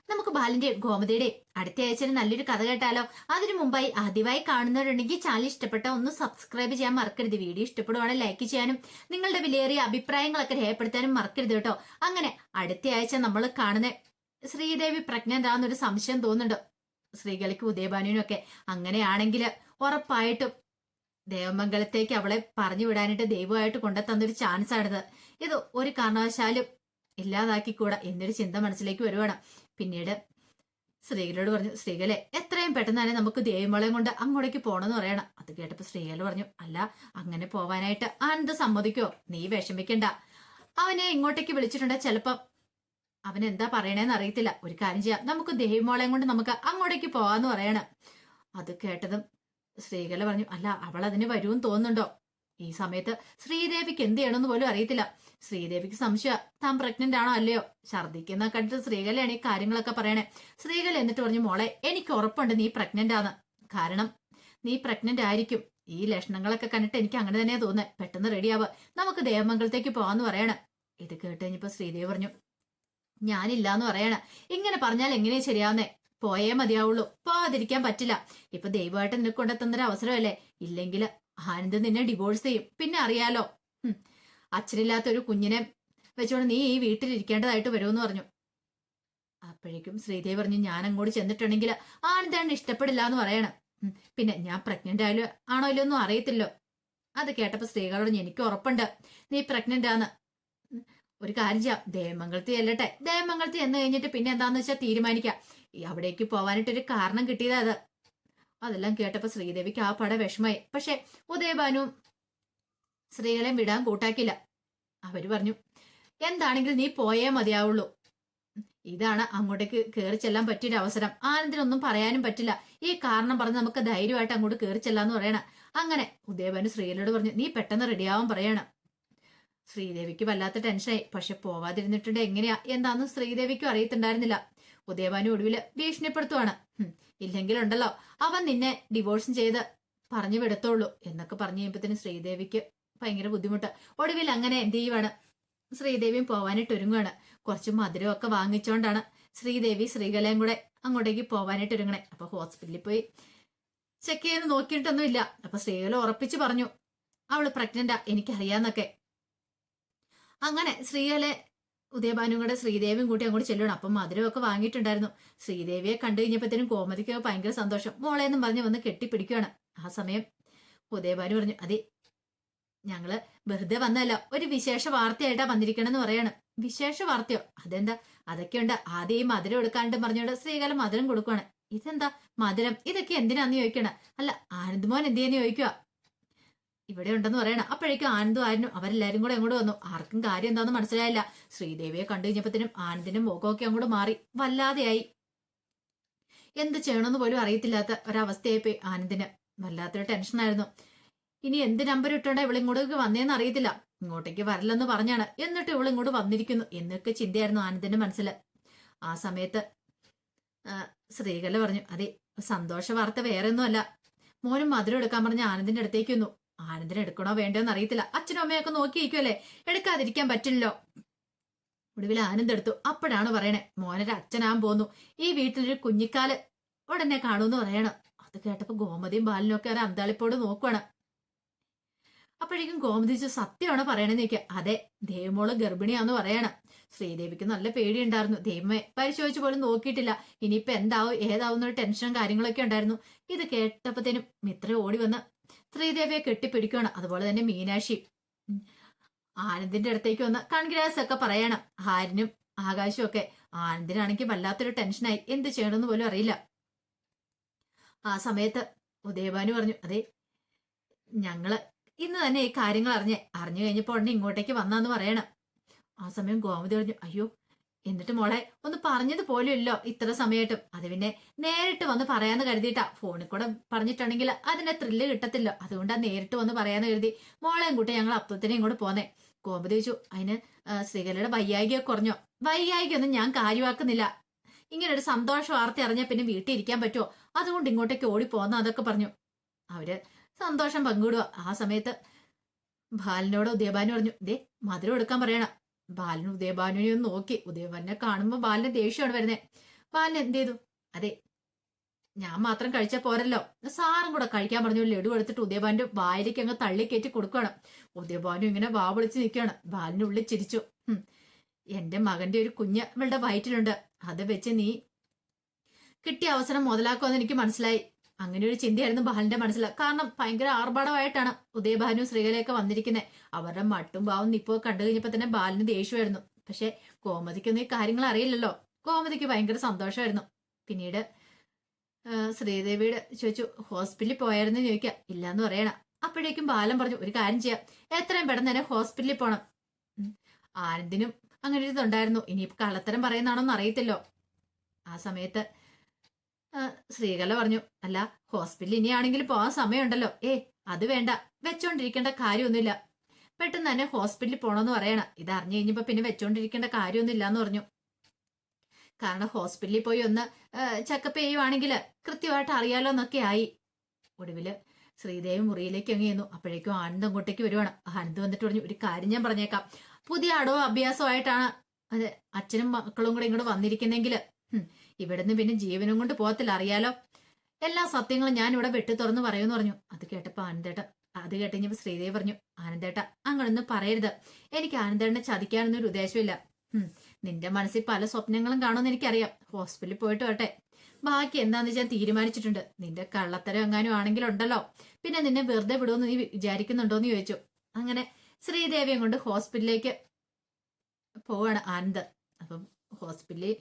നമുക്ക് ബാലിന്റെ ഗോമതിയുടെ അടുത്ത ആഴ്ച നല്ലൊരു കഥ കേട്ടാലോ? അതിനു മുമ്പായി ആദ്യമായി കാണുന്നവരുണ്ടെങ്കിൽ ചാനൽ ഇഷ്ടപ്പെട്ട ഒന്ന് സബ്സ്ക്രൈബ് ചെയ്യാൻ മറക്കരുത്. വീഡിയോ ഇഷ്ടപ്പെടുവാണെങ്കിൽ ലൈക്ക് ചെയ്യാനും നിങ്ങളുടെ വിലയേറിയ അഭിപ്രായങ്ങളൊക്കെ രേഖപ്പെടുത്താനും മറക്കരുത് കേട്ടോ. അങ്ങനെ അടുത്ത ആഴ്ച നമ്മൾ കാണുന്ന ശ്രീദേവി പ്രഗ്നന്റ് ആണെന്നൊരു സംശയം തോന്നുന്നുണ്ട് ശ്രീകലയ്ക്കും ഉദയഭാനുവിനും ഒക്കെ. അങ്ങനെയാണെങ്കിൽ ഉറപ്പായിട്ടും ദേവമംഗലത്തേക്ക് അവളെ പറഞ്ഞു വിടാനായിട്ട് ദൈവമായിട്ട് കൊണ്ടെത്തന്നൊരു ചാൻസ് ആണിത്. ഇത് ഒരു കാരണവശാലും ഇല്ലാതാക്കിക്കൂടാ എന്നൊരു ചിന്ത മനസ്സിലേക്ക് വരുവാണ്. പിന്നീട് ശ്രീകലയോട് പറഞ്ഞു, ശ്രീകലെ എത്രയും പെട്ടെന്ന് തന്നെ നമുക്ക് ദേവിമോളെയും കൊണ്ട് അങ്ങോട്ടേക്ക് പോണെന്ന് പറയണം. അത് കേട്ടപ്പോ ശ്രീകല പറഞ്ഞു, അല്ല അങ്ങനെ പോവാനായിട്ട് ആനന്ദ് സമ്മതിക്കോ? നീ വിഷമിക്കണ്ട, അവനെ ഇങ്ങോട്ടേക്ക് വിളിച്ചിട്ടുണ്ട്, ചിലപ്പം അവൻ എന്താ പറയണേന്ന് അറിയത്തില്ല. ഒരു കാര്യം ചെയ്യാം, നമുക്ക് ദേവിമോളെയും കൊണ്ട് നമുക്ക് അങ്ങോട്ടേക്ക് പോവാന്ന് പറയണം. അത് കേട്ടതും ശ്രീകല പറഞ്ഞു, അല്ല അവൾ അതിന് വരുമെന്ന് തോന്നുന്നുണ്ടോ? ഈ സമയത്ത് ശ്രീദേവിക്ക് എന്ത് ചെയ്യണമെന്ന് പോലും അറിയത്തില്ല. ശ്രീദേവിക്ക് സംശയം താൻ പ്രഗ്നന്റ് ആണോ അല്ലയോ. ഛർദിക്കുന്ന കണ്ടിട്ട് ശ്രീകലയാണ് ഈ കാര്യങ്ങളൊക്കെ പറയണേ. ശ്രീകല എന്നിട്ട് പറഞ്ഞു, മോളെ എനിക്ക് ഉറപ്പുണ്ട് നീ പ്രഗ്നന്റ് ആണ്. കാരണം നീ പ്രഗ്നന്റ് ആയിരിക്കും. ഈ ലക്ഷണങ്ങളൊക്കെ കണ്ടിട്ട് എനിക്ക് അങ്ങനെ തന്നെ തോന്നുന്നത്. പെട്ടെന്ന് റെഡിയാവുക, നമുക്ക് ദേവമംഗലത്തേക്ക് പോവാന്ന് പറയണം. ഇത് കേട്ട് കഴിഞ്ഞപ്പോ ശ്രീദേവി പറഞ്ഞു, ഞാനില്ലാന്ന് പറയണ. ഇങ്ങനെ പറഞ്ഞാൽ എങ്ങനെയാ ശരിയാവുന്നേ? പോയേ മതിയാവുള്ളൂ, പോവാതിരിക്കാൻ പറ്റില്ല. ഇപ്പൊ ദൈവമായിട്ട് നിനക്ക് കൊണ്ടെത്തുന്നൊരു അവസരമല്ലേ. ഇല്ലെങ്കിൽ ആനന്ദ് നിന്നെ ഡിവോഴ്സ് ചെയ്യും. പിന്നെ അറിയാലോ, അച്ഛനില്ലാത്ത ഒരു കുഞ്ഞിനെ വെച്ചോണ്ട് നീ ഈ വീട്ടിലിരിക്കേണ്ടതായിട്ട് വരുമെന്ന് പറഞ്ഞു. അപ്പോഴേക്കും ശ്രീദേവി പറഞ്ഞു, ഞാൻ അങ്ങോട്ട് ചെന്നിട്ടുണ്ടെങ്കിൽ ആനന്ദാണ് ഇഷ്ടപ്പെടില്ല എന്ന് പറയണം. പിന്നെ ഞാൻ പ്രഗ്നന്റ് ആയാലും ആണോ ഇല്ലൊന്നും അറിയത്തില്ലോ. അത് കേട്ടപ്പോ സ്ത്രീകളോട്, എനിക്ക് ഉറപ്പുണ്ട് നീ പ്രഗ്നന്റ് ആന്ന്. ഒരു കാര്യം ചെയ്യാം, ദേവമംഗലത്തിൽ ചെല്ലട്ടെ. ദേവമംഗലത്തിൽ എന്ന് കഴിഞ്ഞിട്ട് പിന്നെ എന്താന്ന് വെച്ചാൽ തീരുമാനിക്കാം. അവിടേക്ക് പോവാനായിട്ടൊരു കാരണം കിട്ടിയതാ അത്. അതെല്ലാം കേട്ടപ്പോ ശ്രീദേവിക്ക് ആ പട വിഷമായി. പക്ഷെ ഉദയഭാനും ശ്രീകളെയും വിടാൻ കൂട്ടാക്കില്ല. അവര് പറഞ്ഞു, എന്താണെങ്കിലും നീ പോയേ മതിയാവുള്ളൂ. ഇതാണ് അങ്ങോട്ടേക്ക് കയറി ചെല്ലാൻ പറ്റിയൊരു അവസരം. ആനന്ദിനൊന്നും പറയാനും പറ്റില്ല. ഈ കാരണം പറഞ്ഞ് നമുക്ക് ധൈര്യമായിട്ട് അങ്ങോട്ട് കയറി ചെല്ലാന്ന് പറയണ. അങ്ങനെ ഉദയഭാനു ശ്രീകലയോട് പറഞ്ഞു, നീ പെട്ടെന്ന് റെഡിയാവാൻ പറയണം. ശ്രീദേവിക്ക് വല്ലാത്ത ടെൻഷനായി. പക്ഷെ പോവാതിരുന്നിട്ടുണ്ട് എങ്ങനെയാ എന്താന്ന് ശ്രീദേവിക്കും അറിയത്തുണ്ടായിരുന്നില്ല. ഉദയഭാനു ഒടുവില് ഭീഷണിപ്പെടുത്തുവാണ്, ഇല്ലെങ്കിലുണ്ടല്ലോ അവൻ നിന്നെ ഡിവോഴ്സും ചെയ്ത് പറഞ്ഞു വിടത്തുള്ളൂ എന്നൊക്കെ പറഞ്ഞു കഴിയുമ്പത്തിന് ശ്രീദേവിക്ക് ഭയങ്കര ബുദ്ധിമുട്ട്. ഒടുവിൽ അങ്ങനെ എന്ത് ചെയ്യുവാണ്, ശ്രീദേവിയും പോവാനായിട്ട് ഒരുങ്ങുവാണ്. കുറച്ച് മധുരമൊക്കെ വാങ്ങിച്ചോണ്ടാണ് ശ്രീദേവി ശ്രീകലയും കൂടെ അങ്ങോട്ടേക്ക് പോവാനായിട്ട് ഒരുങ്ങണേ. അപ്പൊ ഹോസ്പിറ്റലിൽ പോയി ചെക്ക് ചെയ്ത് നോക്കിയിട്ടൊന്നുമില്ല. അപ്പൊ ശ്രീകല ഉറപ്പിച്ചു പറഞ്ഞു, അവള് പ്രഗ്നന്റാ, എനിക്കറിയാന്നൊക്കെ. അങ്ങനെ ശ്രീകലെ ഉദയഭാനും കൂടെ ശ്രീദേവിയും കൂട്ടി അങ്ങോട്ട് ചെല്ലണം. അപ്പം മധുരമൊക്കെ വാങ്ങിയിട്ടുണ്ടായിരുന്നു. ശ്രീദേവിയെ കണ്ടു കഴിഞ്ഞപ്പോഴത്തേനും കോമതിക്ക് ഭയങ്കര സന്തോഷം. മോളെന്നും പറഞ്ഞ് വന്ന് കെട്ടിപ്പിടിക്കുകയാണ്. ആ സമയം ഉദയഭാനു പറഞ്ഞു, അതെ ഞങ്ങള് വെറുതെ വന്നല്ലോ, ഒരു വിശേഷ വാർത്തയായിട്ടാ വന്നിരിക്കണെന്ന് പറയാണ്. വിശേഷ വാർത്തയോ? അതെന്താ? അതൊക്കെയുണ്ട്. ആദ്യം ഈ മധുരം എടുക്കാണ്ട് പറഞ്ഞോണ്ട് ശ്രീകാലം മധുരം കൊടുക്കുവാണ്. ഇതെന്താ മധുരം? ഇതൊക്കെ എന്തിനാന്ന് ചോദിക്കണ. അല്ല ആനന്ദ് മോൻ എന്തിനാന്ന് ചോദിക്കുക. ഇവിടെ ഉണ്ടെന്ന് പറയണം. അപ്പോഴേക്കും ആനന്ദും ആയിരുന്നു അവരെല്ലാരും കൂടെ അങ്ങോട്ട് വന്നു. ആർക്കും കാര്യം എന്താണെന്ന് മനസ്സിലായില്ല. ശ്രീദേവിയെ കണ്ടു കഴിഞ്ഞപ്പത്തിനും ആനന്ദിനും മുഖമൊക്കെ അങ്ങോട്ട് മാറി വല്ലാതെയായി. എന്ത് ചെയ്യണമെന്ന് പോലും അറിയത്തില്ലാത്ത ഒരവസ്ഥയായിപ്പോയി ആനന്ദിന്. വല്ലാത്തൊരു ടെൻഷനായിരുന്നു. ഇനി എന്ത് നമ്പർ ഇട്ടോണ്ടാ ഇവളിങ്ങോട്ടേക്ക് വന്നേന്ന് അറിയത്തില്ല. ഇങ്ങോട്ടേക്ക് വരില്ലെന്ന് പറഞ്ഞാണ്, എന്നിട്ട് ഇവളിങ്ങോട്ട് വന്നിരിക്കുന്നു എന്നൊക്കെ ചിന്തയായിരുന്നു ആനന്ദിന്റെ മനസ്സിൽ. ആ സമയത്ത് ശ്രീകല പറഞ്ഞു, അതെ സന്തോഷ വാർത്ത വേറെ ഒന്നുമല്ല. മോനും മധുരം എടുക്കാൻ പറഞ്ഞ ആനന്ദിന്റെ അടുത്തേക്ക് വന്നു. ആനന്ദിനെ എടുക്കണോ വേണ്ടോന്ന് അറിയത്തില്ല. അച്ഛനും അമ്മയൊക്കെ നോക്കിയിരിക്കുമല്ലേ, എടുക്കാതിരിക്കാൻ പറ്റില്ലല്ലോ. ഒടുവിൽ ആനന്ദ് എടുത്തു. അപ്പോഴാണ് പറയണേ, മോനൊരു അച്ഛനാൻ പോന്നു, ഈ വീട്ടിലൊരു കുഞ്ഞിക്കാല് ഉടനെ കാണൂന്ന് പറയണം. അത് കേട്ടപ്പോ ഗോമതിയും ബാലിനും ഒക്കെ ഒരു അന്താളിപ്പോട് നോക്കുവാണ്. അപ്പോഴേക്കും ഗോമതി സത്യമാണോ പറയണെന്ന് ചോദിക്കുക. അതെ ദേവമോള് ഗർഭിണിയാന്ന് പറയണം. ശ്രീദേവിക്ക് നല്ല പേടിയുണ്ടായിരുന്നു. ദൈവമേ പരിശോധിച്ച് പോലും നോക്കിയിട്ടില്ല. ഇനിയിപ്പൊ എന്താവും ഏതാവും എന്നൊരു ടെൻഷനും കാര്യങ്ങളൊക്കെ ഉണ്ടായിരുന്നു. ഇത് കേട്ടപ്പത്തേനും മിത്ര ഓടി വന്ന് ശ്രീദേവിയെ കെട്ടിപ്പിടിക്കുകയാണ്. അതുപോലെ തന്നെ മീനാക്ഷി ആനന്ദിന്റെ അടുത്തേക്ക് വന്ന് കൺഗ്രാസ് ഒക്കെ പറയണം. ഹാരിനും ആകാശവും ഒക്കെ. ആനന്ദിനാണെങ്കിൽ വല്ലാത്തൊരു ടെൻഷനായി. എന്ത് ചെയ്യണമെന്ന് പോലും അറിയില്ല. ആ സമയത്ത് ഉദയഭാനു പറഞ്ഞു, അതെ ഞങ്ങള് ഇന്ന് തന്നെ ഈ കാര്യങ്ങൾ അറിഞ്ഞു കഴിഞ്ഞപ്പോ ഉടനെ ഇങ്ങോട്ടേക്ക് വന്നാന്ന് പറയണം. ആ സമയം ഗോമതി പറഞ്ഞു, അയ്യോ എന്നിട്ട് മോളെ ഒന്ന് പറഞ്ഞത് പോലും ഇല്ലോ ഇത്ര സമയമായിട്ടും. അത് പിന്നെ നേരിട്ട് വന്ന് പറയാന്ന് കരുതിയിട്ടാ. ഫോണിൽ കൂടെ പറഞ്ഞിട്ടുണ്ടെങ്കിൽ അതിന്റെ ത്രില്ല് കിട്ടത്തില്ല. അതുകൊണ്ടാ നേരിട്ട് വന്ന് പറയാന്ന് കരുതി മോളെയും കൂട്ടി ഞങ്ങൾ അപ്പത്തിനെയും കൂടെ പോന്നേ. ഗോമതി ചോദിച്ചു, അതിന് ശ്രീകലയുടെ വയ്യായികയൊക്കെ കുറഞ്ഞോ? വയ്യായികൊന്നും ഞാൻ കാര്യമാക്കുന്നില്ല. ഇങ്ങനെ ഒരു സന്തോഷ വാർത്ത അറിഞ്ഞാൽ പിന്നെ വീട്ടിൽ ഇരിക്കാൻ പറ്റുമോ? അതുകൊണ്ട് ഇങ്ങോട്ടേക്ക് ഓടി പോന്ന അതൊക്കെ പറഞ്ഞു. അവര് സന്തോഷം പങ്കിടുക. ആ സമയത്ത് ബാലിനോട് ഉദയഭാനു പറഞ്ഞു, ദേ മധുരം എടുക്കാൻ പറയണം. ബാലൻ ഉദയഭാനുവിനെ ഒന്ന് നോക്കി. ഉദയഭാനെ കാണുമ്പോ ബാലിന് ദേഷ്യമാണ് വരുന്നത്. ബാലൻ എന്ത് ചെയ്തു? അതെ, ഞാൻ മാത്രം കഴിച്ചാൽ പോരല്ലോ, സാറും കൂടെ കഴിക്കാൻ പറഞ്ഞു. ലഡു എടുത്തിട്ട് ഉദയഭാന്റെ വായിലേക്ക് അങ്ങ് തള്ളിക്കയറ്റി കൊടുക്കുകയാണ്. ഉദയഭാനും ഇങ്ങനെ വാ വിളിച്ച് നിൽക്കുകയാണ്. ബാലിന്റെ ഉള്ളിൽ ചിരിച്ചു. എന്റെ മകന്റെ ഒരു കുഞ്ഞ് ഇവളുടെ വയറ്റിലുണ്ട്, അത് വെച്ച് നീ കിട്ടിയ അവസരം മുതലാക്കുമെന്ന് എനിക്ക് മനസ്സിലായി. അങ്ങനെ ഒരു ചിന്തയായിരുന്നു ബാലിന്റെ മനസ്സിൽ. കാരണം ഭയങ്കര ആർഭാടമായിട്ടാണ് ഉദയഭാനും ശ്രീകലയൊക്കെ വന്നിരിക്കുന്നത്. അവരുടെ മട്ടും ഭാവം ഇപ്പോ കണ്ടു കഴിഞ്ഞപ്പോ തന്നെ ബാലിന് ദേഷ്യമായിരുന്നു. പക്ഷെ കോമതിക്കൊന്നും ഈ കാര്യങ്ങൾ അറിയില്ലല്ലോ. കോമതിക്ക് ഭയങ്കര സന്തോഷമായിരുന്നു. പിന്നീട് ശ്രീദേവിയുടെ ചോദിച്ചു, ഹോസ്പിറ്റലിൽ പോയായിരുന്നു ചോദിക്കാം. ഇല്ലാന്ന് പറയണ. അപ്പോഴേക്കും ബാലൻ പറഞ്ഞു, ഒരു കാര്യം ചെയ്യാം, എത്രയും പെട്ടെന്ന് തന്നെ ഹോസ്പിറ്റലിൽ പോണം. ആനന്ദിനും അങ്ങനെ ഒരു ഇതുണ്ടായിരുന്നു. ഇനിയിപ്പോ കള്ളത്തരം പറയുന്നതാണോന്ന് അറിയത്തില്ലോ. ആ സമയത്ത് ശ്രീകല പറഞ്ഞു, അല്ല ഹോസ്പിറ്റലിൽ ഇനിയാണെങ്കിലും പോകാൻ സമയമുണ്ടല്ലോ. അത് വേണ്ട, വെച്ചോണ്ടിരിക്കേണ്ട കാര്യമൊന്നുമില്ല. പെട്ടെന്ന് തന്നെ ഹോസ്പിറ്റലിൽ പോണമെന്ന് പറയണം. ഇത് അറിഞ്ഞു കഴിഞ്ഞപ്പോ പിന്നെ വെച്ചോണ്ടിരിക്കേണ്ട കാര്യമൊന്നും ഇല്ലാന്ന് പറഞ്ഞു. കാരണം ഹോസ്പിറ്റലിൽ പോയി ഒന്ന് ചെക്കപ്പ് ചെയ്യുവാണെങ്കിൽ കൃത്യമായിട്ട് അറിയാലോ എന്നൊക്കെ ആയി. ഒടുവില് ശ്രീദേവി മുറിയിലേക്ക് അങ്ങ് ചെയ്യുന്നു. അപ്പോഴേക്കും ആനന്ദ് അങ്ങോട്ടേക്ക് വരുവാണ്. ആനന്ദ് വന്നിട്ട് പറഞ്ഞു, ഒരു കാര്യം ഞാൻ പറഞ്ഞേക്കാം, പുതിയ അടവ് അഭ്യാസമായിട്ടാണ് അതെ അച്ഛനും മക്കളും കൂടെ ഇങ്ങോട്ട് വന്നിരിക്കുന്നെങ്കിൽ ഇവിടുന്ന് പിന്നെ ജീവനും കൊണ്ട് പോകത്തില്ല, അറിയാലോ. എല്ലാ സത്യങ്ങളും ഞാൻ ഇവിടെ വെട്ടി തുറന്ന് പറയുമെന്ന് പറഞ്ഞു. അത് കേട്ടപ്പോ ആനന്ദേട്ട അത് കേട്ടുകഴിഞ്ഞപ്പോ ശ്രീദേവി പറഞ്ഞു, ആനന്ദേട്ട അങ്ങനൊന്നും പറയരുത്. എനിക്ക് ആനന്ദേട്ടനെ ചതിക്കാനൊന്നും ഒരു ഉദ്ദേശമില്ല. നിന്റെ മനസ്സിൽ പല സ്വപ്നങ്ങളും കാണുമെന്ന് എനിക്കറിയാം. ഹോസ്പിറ്റലിൽ പോയിട്ട് വട്ടെ, ബാക്കി എന്താന്ന് വെച്ചാൽ തീരുമാനിച്ചിട്ടുണ്ട്. നിന്റെ കള്ളത്തരം എങ്ങാനും ആണെങ്കിലുണ്ടല്ലോ, പിന്നെ നിന്നെ വെറുതെ വിടുമെന്ന് നീ വിചാരിക്കുന്നുണ്ടോന്ന് ചോദിച്ചു. അങ്ങനെ ശ്രീദേവിയെ കൊണ്ട് ഹോസ്പിറ്റലിലേക്ക് പോവാണ് ആനന്ദ്. അപ്പം ഹോസ്പിറ്റലിൽ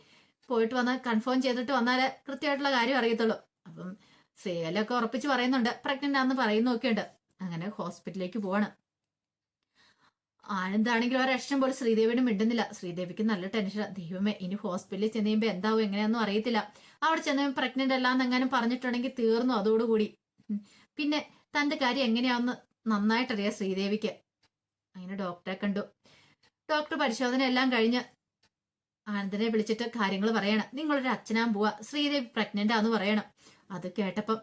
പോയിട്ട് വന്നാൽ കൺഫേം ചെയ്തിട്ട് വന്നാലേ കൃത്യമായിട്ടുള്ള കാര്യം അറിയത്തുള്ളൂ. അപ്പം ശ്രീകലൊക്കെ ഉറപ്പിച്ച് പറയുന്നുണ്ട്, പ്രഗ്നന്റ് ആണെന്ന് പറയുന്നൊക്കെ ഉണ്ട്. അങ്ങനെ ഹോസ്പിറ്റലിലേക്ക് പോവാണ്. ആനന്ദാണെങ്കിൽ ഒരക്ഷരം പോലും ശ്രീദേവിയോട് മിണ്ടുന്നില്ല. ശ്രീദേവിക്ക് നല്ല ടെൻഷൻ. ദൈവമേ, ഇനി ഹോസ്പിറ്റലിൽ ചെന്ന് കഴിയുമ്പോൾ എന്താവും എങ്ങനെയാണെന്നും അറിയത്തില്ല. അവിടെ ചെന്ന് പ്രഗ്നന്റ് അല്ലാന്ന് എങ്ങാനും പറഞ്ഞിട്ടുണ്ടെങ്കിൽ തീർന്നു അതോടുകൂടി. പിന്നെ തന്റെ കാര്യം എങ്ങനെയാണെന്ന് നന്നായിട്ടറിയാം ശ്രീദേവിക്ക്. അങ്ങനെ ഡോക്ടറെ കണ്ടു. ഡോക്ടർ പരിശോധന എല്ലാം കഴിഞ്ഞ് ആനന്ദിനെ വിളിച്ചിട്ട് കാര്യങ്ങൾ പറയണം. നിങ്ങളൊരു അച്ഛനാൻ പോവാ, ശ്രീദേവി പ്രഗ്നന്റ് ആന്ന് പറയണം. അത് കേട്ടപ്പം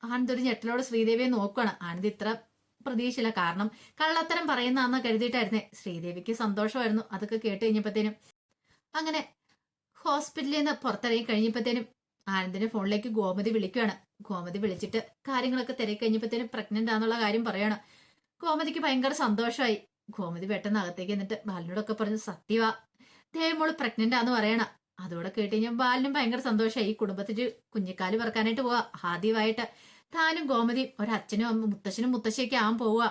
ആനന്ദ് ഒരു ഞെട്ടലോട് ശ്രീദേവിയെ നോക്കുകയാണ്. ആനന്ദ് ഇത്ര പ്രതീക്ഷയില്ല. കാരണം കള്ളത്തരം പറയുന്നതാന്ന് കരുതിയിട്ടായിരുന്നേ. ശ്രീദേവിക്ക് സന്തോഷമായിരുന്നു അതൊക്കെ കേട്ട് കഴിഞ്ഞപ്പോഴത്തേനും. അങ്ങനെ ഹോസ്പിറ്റലിൽ നിന്ന് പുറത്തിറങ്ങി കഴിഞ്ഞപ്പോഴത്തേനും ആനന്ദിന്റെ ഫോണിലേക്ക് ഗോമതി വിളിക്കുകയാണ്. ഗോമതി വിളിച്ചിട്ട് കാര്യങ്ങളൊക്കെ തിരക്കി കഴിഞ്ഞപ്പോഴത്തേനും പ്രഗ്നന്റ് ആണെന്നുള്ള കാര്യം പറയണം. ഗോമതിക്ക് ഭയങ്കര സന്തോഷമായി. ഗോമതി പെട്ടെന്ന് അകത്തേക്ക് എന്നിട്ട് ബാലിനോടൊക്കെ പറഞ്ഞു, സത്യവാ ദേവമോള് പ്രഗ്നന്റ് ആന്ന് പറയണം. അതോടെ കേട്ട് കഴിഞ്ഞാൽ ബാലിനും ഭയങ്കര സന്തോഷമായി. ഈ കുടുംബത്തിൽ കുഞ്ഞിക്കാല് പറക്കാനായിട്ട് പോവാ. ആദ്യമായിട്ട് താനും ഗോമതിയും ഒരച്ഛനും മുത്തശ്ശനും മുത്തശ്ശിയൊക്കെ ആവാൻ പോവുക.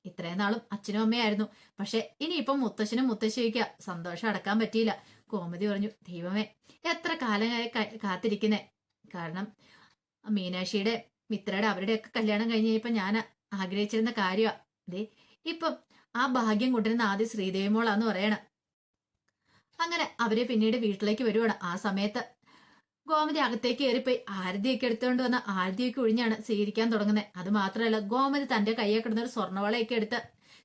ഇത്രയും നാളും അച്ഛനും അമ്മയായിരുന്നു. പക്ഷെ ഇനിയിപ്പം മുത്തശ്ശനും മുത്തശ്ശിയൊക്കെ സന്തോഷം അടക്കാൻ പറ്റിയില്ല. ഗോമതി പറഞ്ഞു, ദൈവമേ എത്ര കാലമായി കാത്തിരിക്കുന്നേ. കാരണം മീനാക്ഷിയുടെ മിത്രയുടെ അവരുടെയൊക്കെ കല്യാണം കഴിഞ്ഞ് കഴിഞ്ഞപ്പോ ഞാൻ ആഗ്രഹിച്ചിരുന്ന കാര്യമാണ്. അതെ ഇപ്പം ആ ഭാഗ്യം കൊണ്ടിരുന്ന ആദ്യം ശ്രീദേവി മോളാന്ന് പറയണം. അങ്ങനെ അവര് പിന്നീട് വീട്ടിലേക്ക് വരുവാണ്. ആ സമയത്ത് ഗോമതി അകത്തേക്ക് കയറിപ്പോയി ആരതിയൊക്കെ എടുത്തുകൊണ്ട് വന്ന ആരതിയൊക്കെ ഒഴിഞ്ഞാണ് സ്വീകരിക്കാൻ തുടങ്ങുന്നത്. അത് മാത്രമല്ല ഗോമതി തന്റെ കയ്യെ കിടന്ന ഒരു സ്വർണ്ണവളയൊക്കെ എടുത്ത്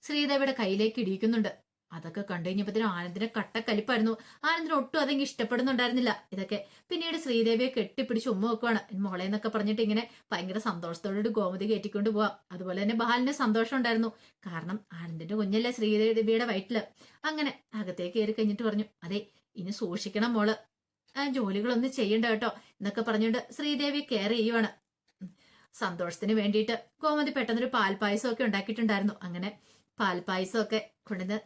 ശ്രീദേവിയുടെ കയ്യിലേക്ക് ഇടിയിക്കുന്നുണ്ട്. അതൊക്കെ കണ്ടു കഴിഞ്ഞപ്പോഴത്തേനും ആനന്ദിനെ കട്ടക്കലിപ്പായിരുന്നു. ആനന്ദിന് ഒട്ടും അതെങ്കിൽ ഇഷ്ടപ്പെടുന്നുണ്ടായിരുന്നില്ല ഇതൊക്കെ. പിന്നീട് ശ്രീദേവിയെ കെട്ടിപ്പിടിച്ച് ഉമ്മ വെക്കുവാണ്. മോളെ എന്നൊക്കെ പറഞ്ഞിട്ട് ഇങ്ങനെ ഭയങ്കര സന്തോഷത്തോടുകൂടി ഗോമതി കയറ്റിക്കൊണ്ട് പോവാം. അതുപോലെ തന്നെ ബാലിന് സന്തോഷം ഉണ്ടായിരുന്നു. കാരണം ആനന്ദിന്റെ കുഞ്ഞല്ലേ ശ്രീദേവിയുടെ വയറ്റില്. അങ്ങനെ അകത്തേക്ക് കയറി കഴിഞ്ഞിട്ട് പറഞ്ഞു, അതെ ഇനി സൂക്ഷിക്കണം മോള്, ജോലികളൊന്നും ചെയ്യണ്ട കേട്ടോ എന്നൊക്കെ പറഞ്ഞുകൊണ്ട് ശ്രീദേവി കെയർ ചെയ്യുവാണ്. സന്തോഷത്തിന് വേണ്ടിയിട്ട് ഗോമതി പെട്ടെന്നൊരു പാൽപ്പായസം ഒക്കെ ഉണ്ടാക്കിയിട്ടുണ്ടായിരുന്നു. അങ്ങനെ പാൽപ്പായസം ഒക്കെ കൊണ്ടുവന്ന്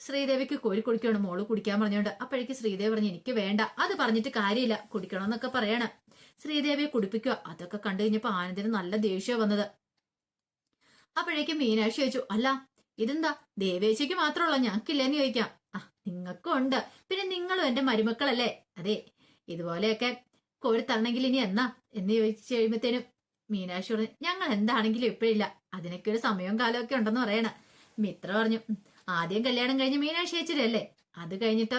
ശ്രീദേവിക്ക് കോരി കുടിക്കുകയാണ്. മോള് കുടിക്കാൻ പറഞ്ഞുകൊണ്ട്. അപ്പോഴേക്ക് ശ്രീദേവി പറഞ്ഞു, എനിക്ക് വേണ്ട, അത് പറഞ്ഞിട്ട് കാര്യമില്ല, കുടിക്കണമെന്നൊക്കെ പറയണം. ശ്രീദേവിയെ കുടിപ്പിക്കുക. അതൊക്കെ കണ്ടു കഴിഞ്ഞപ്പോ ആനന്ദിന് നല്ല ദേഷ്യം വന്നത്. അപ്പോഴേക്കും മീനാക്ഷി ചോദിച്ചു, അല്ല ഇതെന്താ ദേവേശിക്ക് മാത്രമുള്ള ഞങ്ങൾക്കില്ലേന്ന് ചോദിക്കാം. നിങ്ങൾക്കും ഉണ്ട്, പിന്നെ നിങ്ങളും എന്റെ മരുമക്കളല്ലേ. അതെ ഇതുപോലെയൊക്കെ കോരിത്തരണമെങ്കിൽ ഇനി എന്നാ എന്ന് ചോദിച്ചു കഴിയുമ്പത്തേനും മീനാക്ഷി പറഞ്ഞു, ഞങ്ങൾ എന്താണെങ്കിലും ഇപ്പോഴില്ല, അതിനൊക്കെ ഒരു സമയവും കാലവും ഒക്കെ ഉണ്ടെന്ന് പറയണ. മിത്ര പറഞ്ഞു, ആദ്യം കല്യാണം കഴിഞ്ഞ് മീനാക്ഷി ചേച്ചിരല്ലേ, അത് കഴിഞ്ഞിട്ട്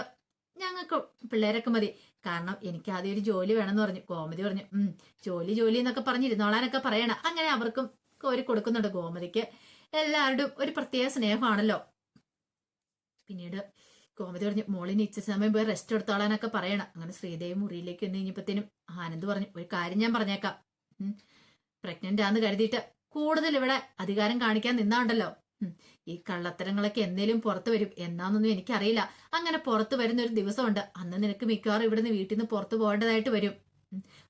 ഞങ്ങൾക്ക് പിള്ളേരൊക്കെ മതി, കാരണം എനിക്ക് ആദ്യം ഒരു ജോലി വേണമെന്ന് പറഞ്ഞു. ഗോമതി പറഞ്ഞു, ജോലി ജോലി എന്നൊക്കെ പറഞ്ഞിരുന്നോളാനൊക്കെ പറയണം. അങ്ങനെ അവർക്കും കോരി കൊടുക്കുന്നുണ്ട്. ഗോമതിക്ക് എല്ലാവരുടെയും ഒരു പ്രത്യേക സ്നേഹമാണല്ലോ. പിന്നീട് ഗോമതി പറഞ്ഞു, മോളിന് ഇച്ച സമയം പോയി റെസ്റ്റ് എടുത്തോളാനൊക്കെ പറയണം. അങ്ങനെ ശ്രീദേവി മുറിയിലേക്ക് വന്നു കഴിഞ്ഞപ്പോഴത്തേനും ആനന്ദ് പറഞ്ഞു, ഒരു കാര്യം ഞാൻ പറഞ്ഞേക്കാം, പ്രഗ്നന്റ് ആന്ന് കരുതിയിട്ട് കൂടുതൽ ഇവിടെ അധികാരം കാണിക്കാൻ നിന്നാണ്ടല്ലോ, ഈ കള്ളത്തരങ്ങളൊക്കെ എന്നേലും പുറത്തു വരും എന്നാന്നൊന്നും എനിക്കറിയില്ല. അങ്ങനെ പുറത്തു വരുന്ന ഒരു ദിവസമുണ്ട്. അന്ന് നിനക്ക് മിക്കവാറും ഇവിടുന്ന് വീട്ടിൽ നിന്ന് പുറത്തു പോകേണ്ടതായിട്ട് വരും.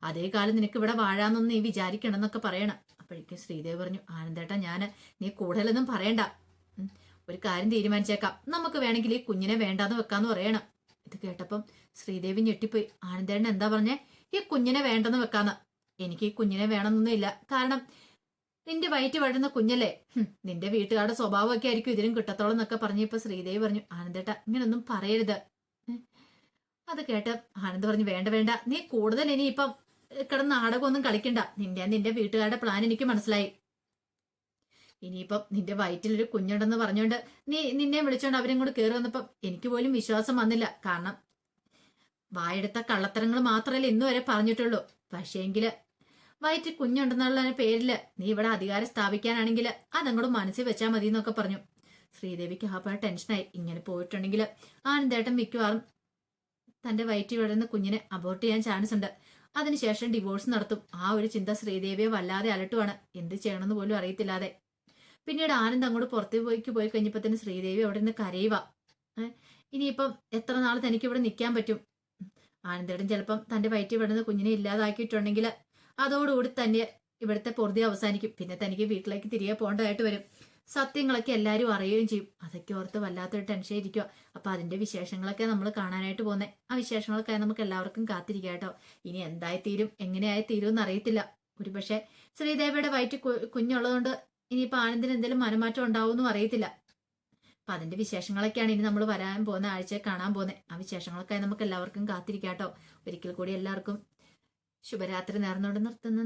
അതേ കാലം നിനക്ക് ഇവിടെ വാഴാന്നൊന്നും നീ വിചാരിക്കണം എന്നൊക്കെ പറയണം. അപ്പോഴേക്കും ശ്രീദേവി പറഞ്ഞു, ആനന്ദേട്ടാ നീ കൂടുതലൊന്നും പറയണ്ട. ഒരു കാര്യം തീരുമാനിച്ചേക്കാം, നമുക്ക് വേണമെങ്കിൽ ഈ കുഞ്ഞിനെ വേണ്ടാന്ന് വെക്കാന്ന് പറയണം. ഇത് കേട്ടപ്പം ശ്രീദേവി ഞെട്ടിപ്പോയി. ആനന്ദേട്ടൻ എന്താ പറഞ്ഞേ? ഈ കുഞ്ഞിനെ വേണ്ടെന്ന് വെക്കാന്ന്. എനിക്ക് ഈ കുഞ്ഞിനെ വേണമെന്നൊന്നും ഇല്ല. കാരണം നിന്റെ വയറ്റ് വളരുന്ന കുഞ്ഞല്ലേ, നിന്റെ വീട്ടുകാരുടെ സ്വഭാവമൊക്കെ ആയിരിക്കും ഇതിനും കിട്ടത്തോളം എന്നൊക്കെ പറഞ്ഞപ്പോ ശ്രീദേവി പറഞ്ഞു, ആനന്ദേട്ടാ ഇങ്ങനൊന്നും പറയരുത്. അത് കേട്ട് ആനന്ദ് പറഞ്ഞു, വേണ്ട വേണ്ട, നീ കൂടുതൽ ഇനിയിപ്പം കിടന്ന് നാടകമൊന്നും കളിക്കണ്ട. നിന്റെ വീട്ടുകാരുടെ പ്ലാൻ എനിക്ക് മനസ്സിലായി. ഇനിയിപ്പം നിന്റെ വയറ്റിലൊരു കുഞ്ഞുണ്ടെന്ന് പറഞ്ഞോണ്ട് നിന്നെ വിളിച്ചോണ്ട് അവരും കൂടെ കയറി വന്നപ്പം എനിക്ക് പോലും വിശ്വാസം വന്നില്ല. കാരണം വായെടുത്ത കള്ളത്തരങ്ങൾ മാത്രമല്ല ഇന്നു വരെ പറഞ്ഞിട്ടുള്ളൂ. പക്ഷേങ്കില് വയറ്റിൽ കുഞ്ഞുണ്ടെന്നുള്ള പേരില് നീ ഇവിടെ അധികാരം സ്ഥാപിക്കാനാണെങ്കിൽ അതങ്ങോട്ട് മനസ്സിൽ വെച്ചാൽ മതി എന്നൊക്കെ പറഞ്ഞു. ശ്രീദേവിക്ക് ആപ്പാ ടെൻഷനായി. ഇങ്ങനെ പോയിട്ടുണ്ടെങ്കിൽ ആനന്ദേട്ടൻ മിക്കവാറും തന്റെ വയറ്റിൽ വളരുന്ന കുഞ്ഞിനെ അബോർട്ട് ചെയ്യാൻ ചാൻസ് ഉണ്ട്. അതിനുശേഷം ഡിവോഴ്സ് നടത്തും. ആ ഒരു ചിന്ത ശ്രീദേവിയെ വല്ലാതെ അലട്ടുവാണ്. എന്ത് ചെയ്യണമെന്ന് പോലും അറിയത്തില്ലാതെ. പിന്നീട് ആനന്ദ് അങ്ങോട്ട് പുറത്തേക്ക് പോയി കഴിഞ്ഞപ്പോ തന്നെ ശ്രീദേവി അവിടെ നിന്ന് കരയുക. ഇനിയിപ്പം എത്ര നാൾ തനിക്ക് ഇവിടെ നിൽക്കാൻ പറ്റും? ആനന്ദേട്ടൻ ചിലപ്പം തന്റെ വയറ്റിൽ വളരുന്ന കുഞ്ഞിനെ ഇല്ലാതാക്കിയിട്ടുണ്ടെങ്കിൽ അതോടുകൂടി തന്നെ ഇവിടുത്തെ പൊറുതി അവസാനിക്കും. പിന്നെ തനിക്ക് വീട്ടിലേക്ക് തിരികെ പോകേണ്ടതായിട്ട് വരും. സത്യങ്ങളൊക്കെ എല്ലാവരും അറിയുകയും ചെയ്യും. അതൊക്കെ ഓർത്ത് വല്ലാത്തൊരു ടെൻഷൻ ഇരിക്കുക. അപ്പൊ അതിന്റെ വിശേഷങ്ങളൊക്കെ നമ്മൾ കാണാനായിട്ട് പോകുന്നത്. ആ വിശേഷങ്ങളൊക്കെ നമുക്ക് എല്ലാവർക്കും കാത്തിരിക്കാം കേട്ടോ. ഇനി എന്തായി തീരും, എങ്ങനെയായി തീരും എന്ന് അറിയത്തില്ല. ഒരുപക്ഷെ ശ്രീദേവിയുടെ വയറ്റിൽ കുഞ്ഞുള്ളതുകൊണ്ട് ഇനിയിപ്പോ ആനന്ദിന് എന്തെങ്കിലും മനമാറ്റം ഉണ്ടാവുമെന്നും അറിയത്തില്ല. അപ്പൊ അതിന്റെ വിശേഷങ്ങളൊക്കെയാണ് ഇനി നമ്മൾ വരാൻ പോകുന്ന ആഴ്ച കാണാൻ പോകുന്നത്. ആ വിശേഷങ്ങളൊക്കെ നമുക്ക് എല്ലാവർക്കും കാത്തിരിക്കാം കേട്ടോ. ഒരിക്കൽ കൂടി എല്ലാവർക്കും ശുഭരാത്രി നേർന്നുകൊണ്ട് നിർത്തുന്ന